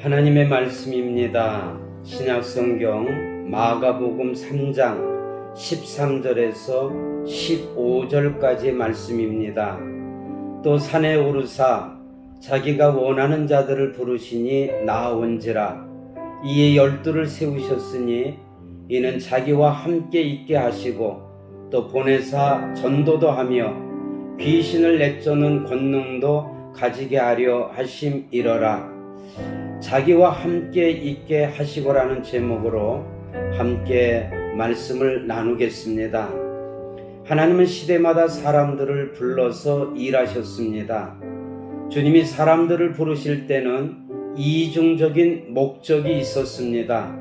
하나님의 말씀입니다. 신약성경 마가복음 3장 13절에서 15절까지의 말씀입니다. 또 산에 오르사 자기가 원하는 자들을 부르시니 나아온지라. 이에 12를 세우셨으니 이는 자기와 함께 있게 하시고 또 보내사 전도도 하며 귀신을 내쫓는 권능도 가지게 하려 하심이러라. 자기와 함께 있게 하시고라는 제목으로 함께 말씀을 나누겠습니다. 하나님은 시대마다 사람들을 불러서 일하셨습니다. 주님이 사람들을 부르실 때는 이중적인 목적이 있었습니다.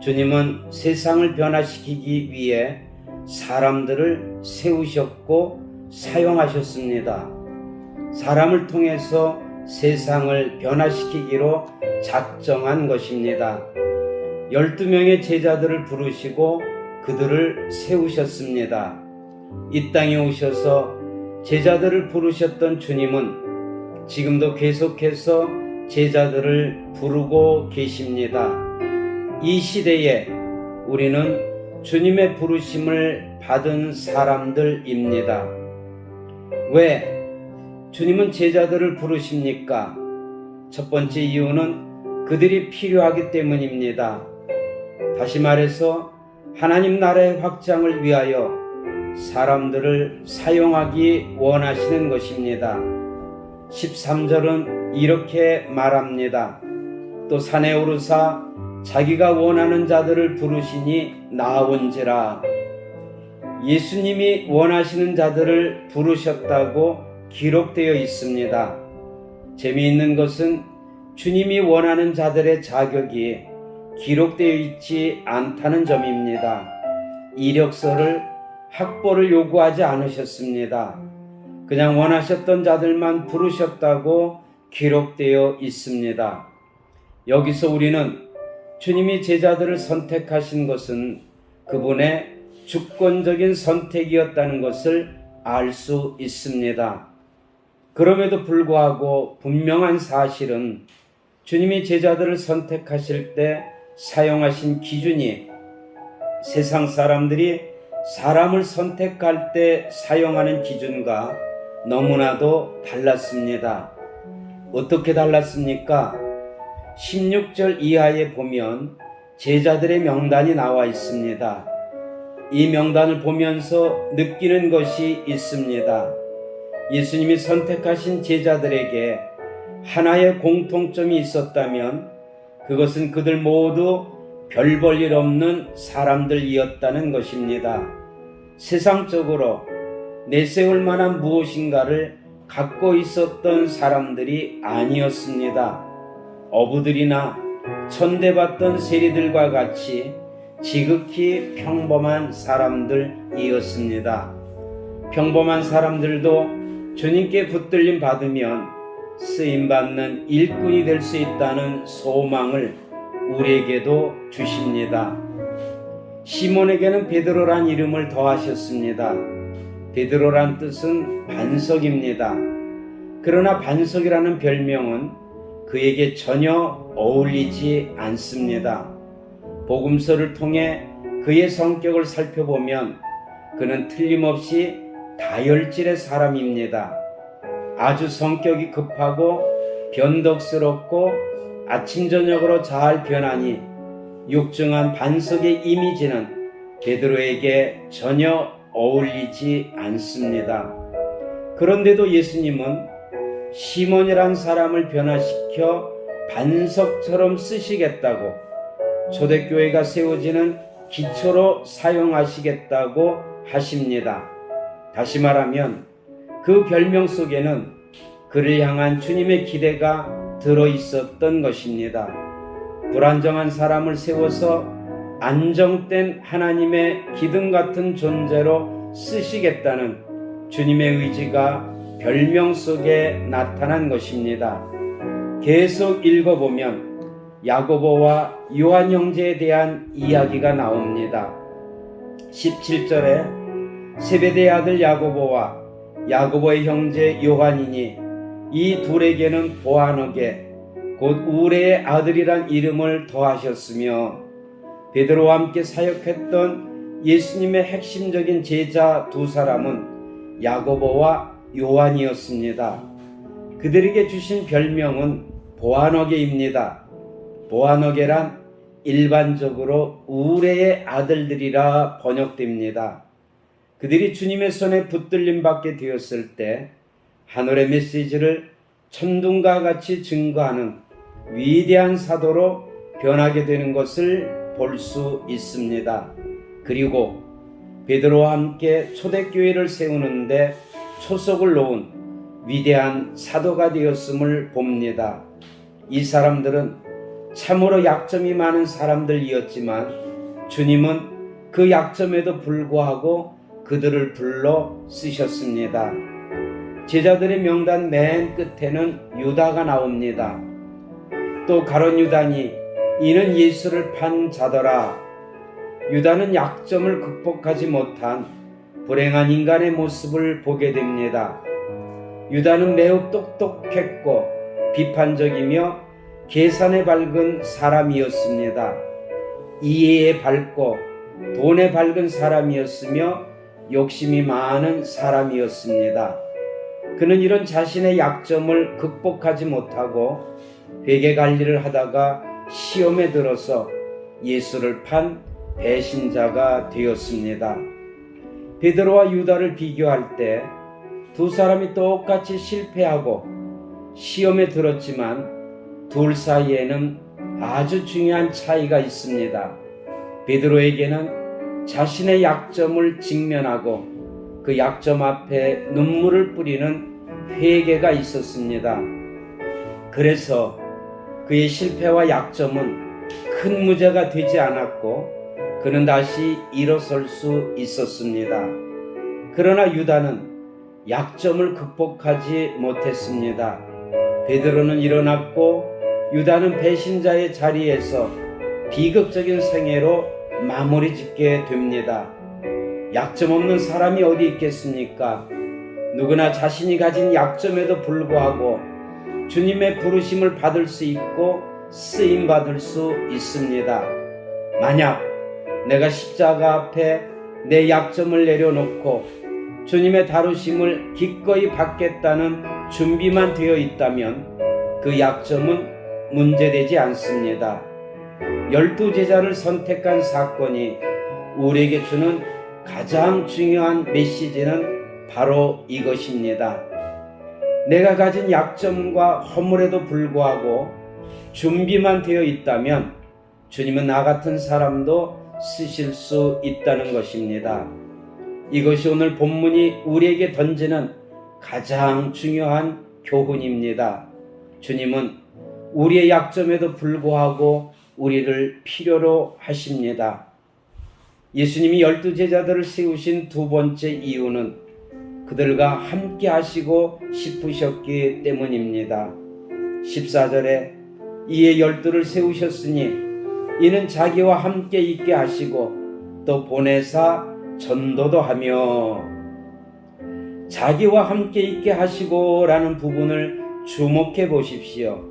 주님은 세상을 변화시키기 위해 사람들을 세우셨고 사용하셨습니다. 사람을 통해서 세상을 변화시키기로 작정한 것입니다. 12명의 제자들을 부르시고 그들을 세우셨습니다. 이 땅에 오셔서 제자들을 부르셨던 주님은 지금도 계속해서 제자들을 부르고 계십니다. 이 시대에 우리는 주님의 부르심을 받은 사람들입니다. 왜 주님은 제자들을 부르십니까? 첫 번째 이유는 그들이 필요하기 때문입니다. 다시 말해서 하나님 나라의 확장을 위하여 사람들을 사용하기 원하시는 것입니다. 13절은 이렇게 말합니다. 또 산에 오르사 자기가 원하는 자들을 부르시니 나아온지라. 예수님이 원하시는 자들을 부르셨다고 기록되어 있습니다. 재미있는 것은 주님이 원하는 자들의 자격이 기록되어 있지 않다는 점입니다. 이력서를 확보를 요구하지 않으셨습니다. 그냥 원하셨던 자들만 부르셨다고 기록되어 있습니다. 여기서 우리는 주님이 제자들을 선택하신 것은 그분의 주권적인 선택이었다는 것을 알 수 있습니다. 그럼에도 불구하고 분명한 사실은 주님이 제자들을 선택하실 때 사용하신 기준이 세상 사람들이 사람을 선택할 때 사용하는 기준과 너무나도 달랐습니다. 어떻게 달랐습니까? 16절 이하에 보면 제자들의 명단이 나와 있습니다. 이 명단을 보면서 느끼는 것이 있습니다. 예수님이 선택하신 제자들에게 하나의 공통점이 있었다면 그것은 그들 모두 별 볼 일 없는 사람들이었다는 것입니다. 세상적으로 내세울 만한 무엇인가를 갖고 있었던 사람들이 아니었습니다. 어부들이나 천대받던 세리들과 같이 지극히 평범한 사람들이었습니다. 평범한 사람들도 주님께 붙들림 받으면 쓰임받는 일꾼이 될 수 있다는 소망을 우리에게도 주십니다. 시몬에게는 베드로란 이름을 더하셨습니다. 베드로란 뜻은 반석입니다. 그러나 반석이라는 별명은 그에게 전혀 어울리지 않습니다. 복음서를 통해 그의 성격을 살펴보면 그는 틀림없이 다혈질의 사람입니다. 아주 성격이 급하고 변덕스럽고 아침 저녁으로 잘 변하니 육중한 반석의 이미지는 베드로에게 전혀 어울리지 않습니다. 그런데도 예수님은 시몬이란 사람을 변화시켜 반석처럼 쓰시겠다고, 초대교회가 세워지는 기초로 사용하시겠다고 하십니다. 다시 말하면 그 별명 속에는 그를 향한 주님의 기대가 들어있었던 것입니다. 불안정한 사람을 세워서 안정된 하나님의 기둥 같은 존재로 쓰시겠다는 주님의 의지가 별명 속에 나타난 것입니다. 계속 읽어보면 야고보와 요한 형제에 대한 이야기가 나옵니다. 17절에 세베대의 아들 야고보와 야고보의 형제 요한이니 이 둘에게는 보아너게 곧 우레의 아들이란 이름을 더하셨으며 베드로와 함께 사역했던 예수님의 핵심적인 제자 두 사람은 야고보와 요한이었습니다. 그들에게 주신 별명은 보아너게입니다. 보아너게란 일반적으로 우레의 아들들이라 번역됩니다. 그들이 주님의 손에 붙들림 받게 되었을 때 하늘의 메시지를 천둥과 같이 증거하는 위대한 사도로 변하게 되는 것을 볼 수 있습니다. 그리고 베드로와 함께 초대교회를 세우는데 초석을 놓은 위대한 사도가 되었음을 봅니다. 이 사람들은 참으로 약점이 많은 사람들이었지만 주님은 그 약점에도 불구하고 그들을 불러 쓰셨습니다. 제자들의 명단 맨 끝에는 유다가 나옵니다. 또 가룟 유다니 이는 예수를 판 자더라. 유다는 약점을 극복하지 못한 불행한 인간의 모습을 보게 됩니다. 유다는 매우 똑똑했고 비판적이며 계산에 밝은 사람이었습니다. 이해에 밝고 돈에 밝은 사람이었으며 욕심이 많은 사람이었습니다. 그는 이런 자신의 약점을 극복하지 못하고 회개 관리를 하다가 시험에 들어서 예수를 판 배신자가 되었습니다. 베드로와 유다를 비교할 때 두 사람이 똑같이 실패하고 시험에 들었지만 둘 사이에는 아주 중요한 차이가 있습니다. 베드로에게는 자신의 약점을 직면하고 그 약점 앞에 눈물을 뿌리는 회개가 있었습니다. 그래서 그의 실패와 약점은 큰 문제가 되지 않았고 그는 다시 일어설 수 있었습니다. 그러나 유다는 약점을 극복하지 못했습니다. 베드로는 일어났고 유다는 배신자의 자리에서 비극적인 생애로 마무리 짓게 됩니다. 약점 없는 사람이 어디 있겠습니까? 누구나 자신이 가진 약점에도 불구하고 주님의 부르심을 받을 수 있고 쓰임 받을 수 있습니다. 만약 내가 십자가 앞에 내 약점을 내려놓고 주님의 다루심을 기꺼이 받겠다는 준비만 되어 있다면 그 약점은 문제되지 않습니다. 12제자를 선택한 사건이 우리에게 주는 가장 중요한 메시지는 바로 이것입니다. 내가 가진 약점과 허물에도 불구하고 준비만 되어 있다면 주님은 나 같은 사람도 쓰실 수 있다는 것입니다. 이것이 오늘 본문이 우리에게 던지는 가장 중요한 교훈입니다. 주님은 우리의 약점에도 불구하고 우리를 필요로 하십니다. 예수님이 12제자들을 세우신 두 번째 이유는 그들과 함께 하시고 싶으셨기 때문입니다. 14절에 이에 12를 세우셨으니 이는 자기와 함께 있게 하시고 또 보내사 전도도 하며, 자기와 함께 있게 하시고 라는 부분을 주목해 보십시오.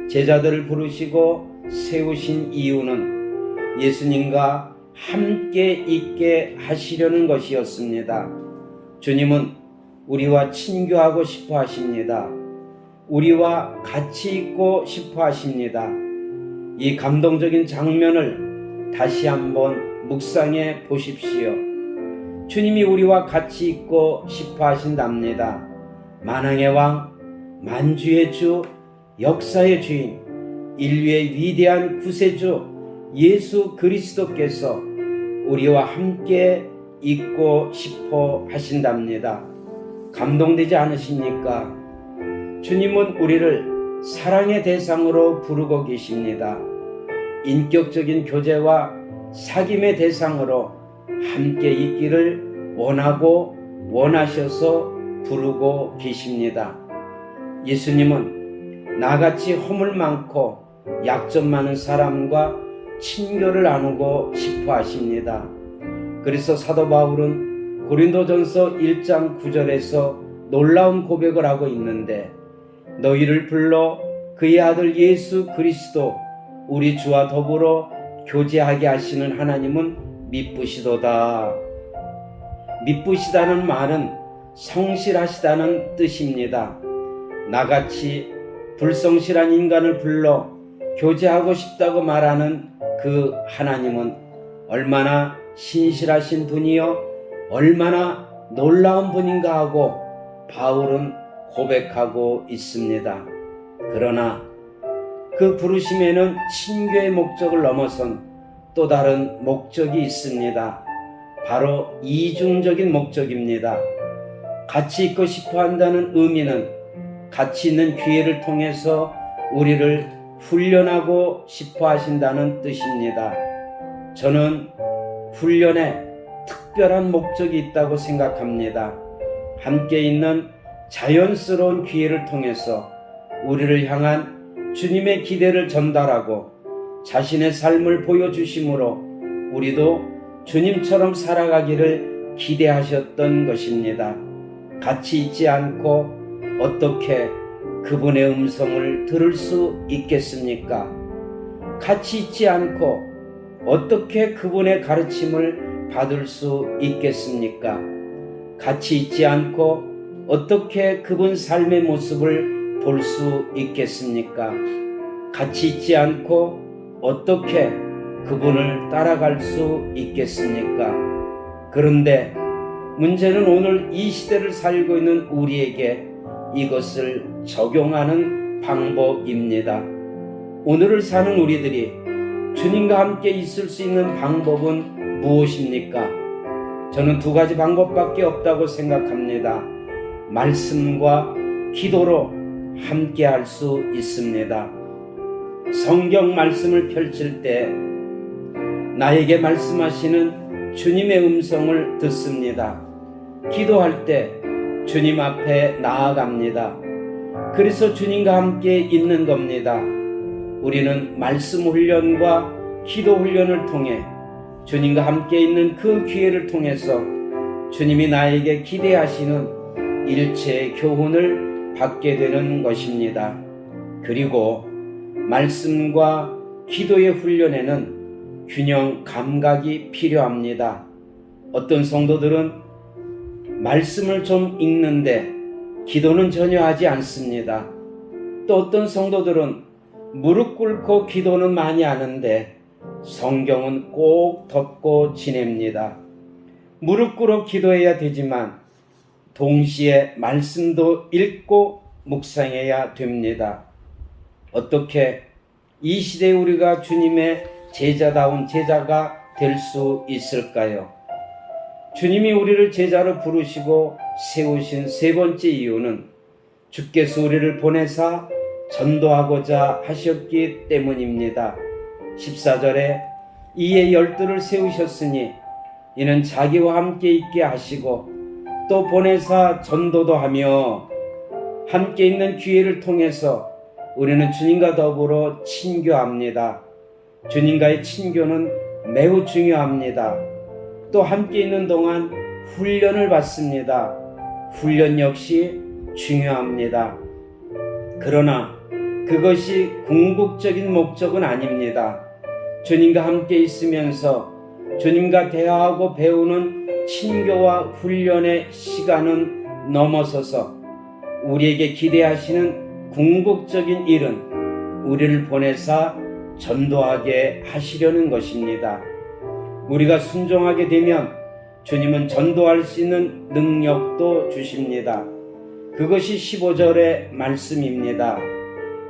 제자들을 부르시고 세우신 이유는 예수님과 함께 있게 하시려는 것이었습니다. 주님은 우리와 친교하고 싶어 하십니다. 우리와 같이 있고 싶어 하십니다. 이 감동적인 장면을 다시 한번 묵상해 보십시오. 주님이 우리와 같이 있고 싶어 하신답니다. 만왕의 왕, 만주의 주, 역사의 주인, 인류의 위대한 구세주 예수 그리스도께서 우리와 함께 있고 싶어 하신답니다. 감동되지 않으십니까? 주님은 우리를 사랑의 대상으로 부르고 계십니다. 인격적인 교제와 사귐의 대상으로 함께 있기를 원하고 원하셔서 부르고 계십니다. 예수님은 나같이 허물 많고 약점 많은 사람과 친교를 나누고 싶어 하십니다. 그래서 사도 바울은 고린도전서 1장 9절에서 놀라운 고백을 하고 있는데, 너희를 불러 그의 아들 예수 그리스도 우리 주와 더불어 교제하게 하시는 하나님은 미쁘시도다. 미쁘시다는 말은 성실하시다는 뜻입니다. 나같이 불성실한 인간을 불러 교제하고 싶다고 말하는 그 하나님은 얼마나 신실하신 분이요 얼마나 놀라운 분인가 하고 바울은 고백하고 있습니다. 그러나 그 부르심에는 친교의 목적을 넘어선 또 다른 목적이 있습니다. 바로 이중적인 목적입니다. 같이 있고 싶어 한다는 의미는 같이 있는 기회를 통해서 우리를 훈련하고 싶어 하신다는 뜻입니다. 저는 훈련에 특별한 목적이 있다고 생각합니다. 함께 있는 자연스러운 기회를 통해서 우리를 향한 주님의 기대를 전달하고 자신의 삶을 보여주심으로 우리도 주님처럼 살아가기를 기대하셨던 것입니다. 같이 있지 않고 어떻게 그분의 음성을 들을 수 있겠습니까? 같이 있지 않고 어떻게 그분의 가르침을 받을 수 있겠습니까? 같이 있지 않고 어떻게 그분 삶의 모습을 볼 수 있겠습니까? 같이 있지 않고 어떻게 그분을 따라갈 수 있겠습니까? 그런데 문제는 오늘 이 시대를 살고 있는 우리에게 이것을 적용하는 방법입니다. 오늘을 사는 우리들이 주님과 함께 있을 수 있는 방법은 무엇입니까? 저는 두 가지 방법밖에 없다고 생각합니다. 말씀과 기도로 함께 할 수 있습니다. 성경 말씀을 펼칠 때 나에게 말씀하시는 주님의 음성을 듣습니다. 기도할 때 주님 앞에 나아갑니다. 그래서 주님과 함께 있는 겁니다. 우리는 말씀 훈련과 기도 훈련을 통해 주님과 함께 있는 그 기회를 통해서 주님이 나에게 기대하시는 일체의 교훈을 받게 되는 것입니다. 그리고 말씀과 기도의 훈련에는 균형 감각이 필요합니다. 어떤 성도들은 말씀을 좀 읽는데 기도는 전혀 하지 않습니다. 또 어떤 성도들은 무릎 꿇고 기도는 많이 하는데 성경은 꼭 덮고 지냅니다. 무릎 꿇어 기도해야 되지만 동시에 말씀도 읽고 묵상해야 됩니다. 어떻게 이 시대에 우리가 주님의 제자다운 제자가 될 수 있을까요? 주님이 우리를 제자로 부르시고 세우신 세 번째 이유는 주께서 우리를 보내사 전도하고자 하셨기 때문입니다. 14절에 이에 12를 세우셨으니 이는 자기와 함께 있게 하시고 또 보내사 전도도 하며 함께 있는 기회를 통해서 우리는 주님과 더불어 친교합니다. 주님과의 친교는 매우 중요합니다. 또 함께 있는 동안 훈련을 받습니다. 훈련 역시 중요합니다. 그러나 그것이 궁극적인 목적은 아닙니다. 주님과 함께 있으면서 주님과 대화하고 배우는 친교와 훈련의 시간은 넘어서서 우리에게 기대하시는 궁극적인 일은 우리를 보내사 전도하게 하시려는 것입니다. 우리가 순종하게 되면 주님은 전도할 수 있는 능력도 주십니다. 그것이 15절의 말씀입니다.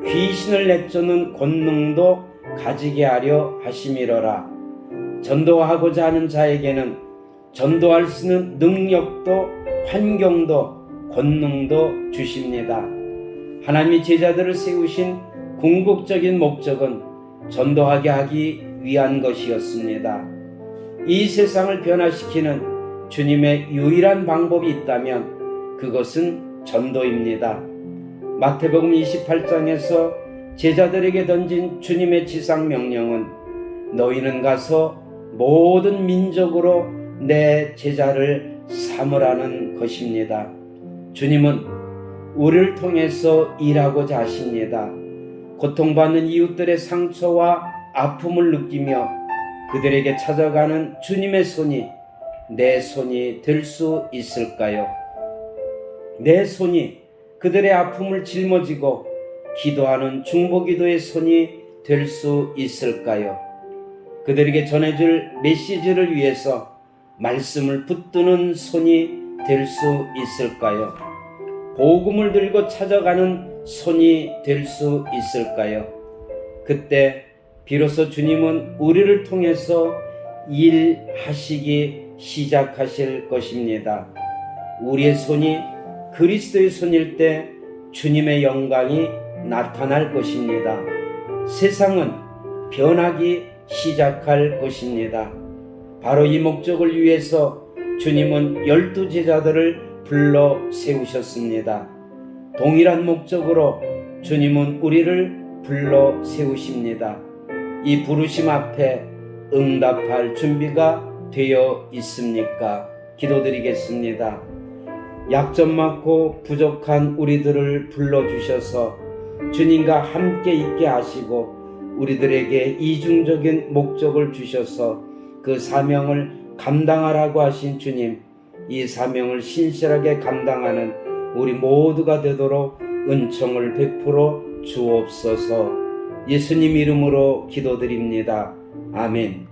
귀신을 내쫓는 권능도 가지게 하려 하심이로라. 전도하고자 하는 자에게는 전도할 수 있는 능력도 환경도 권능도 주십니다. 하나님이 제자들을 세우신 궁극적인 목적은 전도하게 하기 위한 것이었습니다. 이 세상을 변화시키는 주님의 유일한 방법이 있다면 그것은 전도입니다. 마태복음 28장에서 제자들에게 던진 주님의 지상명령은 너희는 가서 모든 민족으로 내 제자를 삼으라는 것입니다. 주님은 우리를 통해서 일하고자 하십니다. 고통받는 이웃들의 상처와 아픔을 느끼며 그들에게 찾아가는 주님의 손이 내 손이 될 수 있을까요? 내 손이 그들의 아픔을 짊어지고 기도하는 중보기도의 손이 될 수 있을까요? 그들에게 전해줄 메시지를 위해서 말씀을 붙드는 손이 될 수 있을까요? 복음을 들고 찾아가는 손이 될 수 있을까요? 그때 비로소 주님은 우리를 통해서 일하시기 시작하실 것입니다. 우리의 손이 그리스도의 손일 때 주님의 영광이 나타날 것입니다. 세상은 변하기 시작할 것입니다. 바로 이 목적을 위해서 주님은 12 제자들을 불러 세우셨습니다. 동일한 목적으로 주님은 우리를 불러 세우십니다. 이 부르심 앞에 응답할 준비가 되어 있습니까? 기도드리겠습니다. 약점 많고 부족한 우리들을 불러주셔서 주님과 함께 있게 하시고 우리들에게 이중적인 목적을 주셔서 그 사명을 감당하라고 하신 주님, 이 사명을 신실하게 감당하는 우리 모두가 되도록 은총을 베풀어 주옵소서. 예수님 이름으로 기도드립니다. 아멘.